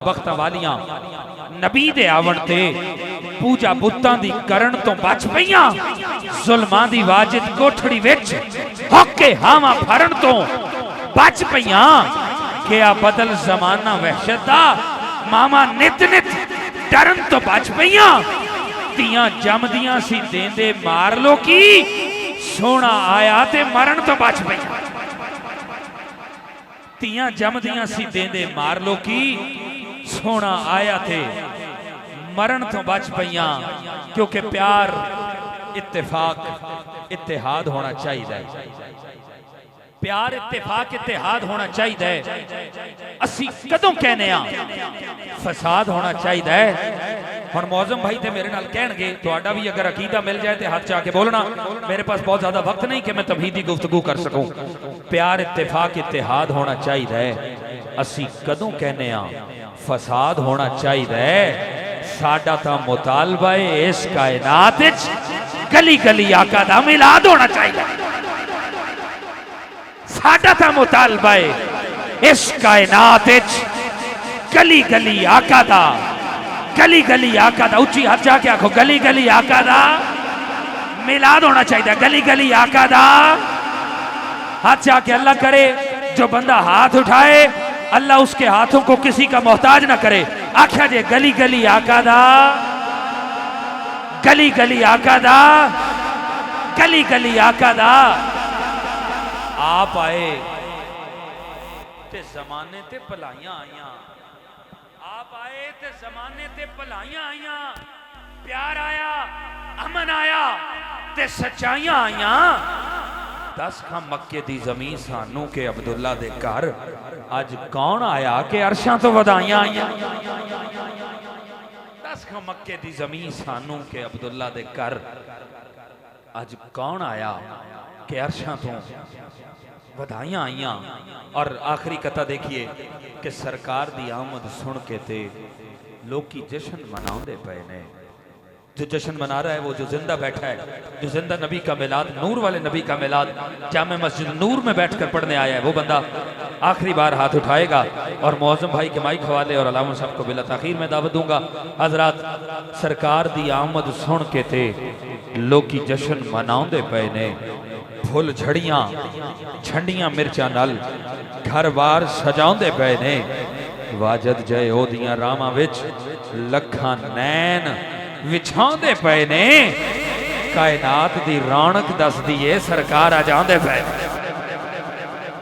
वक्त वालियां नबी दे आवण ते पूजा बुत्तां दी करन तो बच पईयां, जुल्मां दी वाजिद कोठड़ी विच होके हावां फरन तो बच पईयां। क्या बदल जमाना वहशत दा, मामा नित नित डरन तो बच पईयां। तियां जमदियां सी देंदे मार लो की, सोना आया ते मरण तो बच पईयां। तियां जमदियां सी देंदे मार लो की, सोना आया थे मरण तो बच पईयां। क्योंकि प्यार इत्तेफाक इत्तेहाद होना चाहिए, प्यार इत्तेफाक इत्तेहाद होना चाहिए। असी कदों कहने फसाद होना चाहिए। हुण मौजम भाई ते मेरे नाल कहणगे, तुहाडा भी अगर अकीदा मिल जाए तो हाथ चा के बोलना। मेरे पास बहुत ज्यादा वक्त नहीं कि मैं तमहीदी गुफ्तगू कर सकूं। प्यार इत्तेफाक इत्तेहाद होना चाहिए। असी कदों कहने फसाद होना चाहिए। साडा तां मुतालबा है इस कायनात विच गली गली आका दा मिलाद होना चाहिए। साडा तां मुतालबा है इस कायनात विच गली गली आका दा, गली गली आका दा, उच्ची हाथ जाके आखो, गली गली आका दा मिलाद होना चाहिए। गली गली आका दा हाथ जाके अल्लाह करे, जो बंदा हाथ उठाए अल्लाह उसके हाथों को किसी का मोहताज ना करे। आख्या जे गली गली आका दा, गली गली आका दा, गली गली आका दा। आप आए ते जमाने ते भलाइयां आईयां, आप आए ते जमाने ते भलाइयां आईयां। प्यार आया, अमन आया ते सच्चाइयां आईयां। 10 खां मक्के दी जमीन सानू के अब्दुल्ला दे घर अज कौन आया के अरशां तो वधाइयां आईयां। 10 खां मक्के दी जमीन सानू के अब्दुल्ला दे घर अज कौन आया के अरशां तो वधाइयां आईयां। और आखिरी कथा देखिए कि सरकार दी आमद सुन के ते लोकी जश्न मनाउंदे पए ने। जो जश्न मना रहा है वो जो जिंदा बैठा है, जो जिंदा नबी का मिलाद, नूर वाले नबी का मिलाद जामे मस्जिद नूर में बैठकर पढ़ने आया है, वो बंदा आखिरी बार हाथ उठाएगा। और मौजम भाई के माइक हवाले और अलामा साहब को बिला ताखीर में दावत दूंगा। हजरात, सरकार दी आमद सुन के थे लोकी जश्न मनाउंदे पे ने। फुल झड़ियां झंडियां मिर्चा नल घर बार सजाउंदे पे ने। वाजद जय ओदियां रामां विच लखां नैन विछाउंदे पे ने। कायनात दी रौनक दसदी है सरकार आ जांदे पे।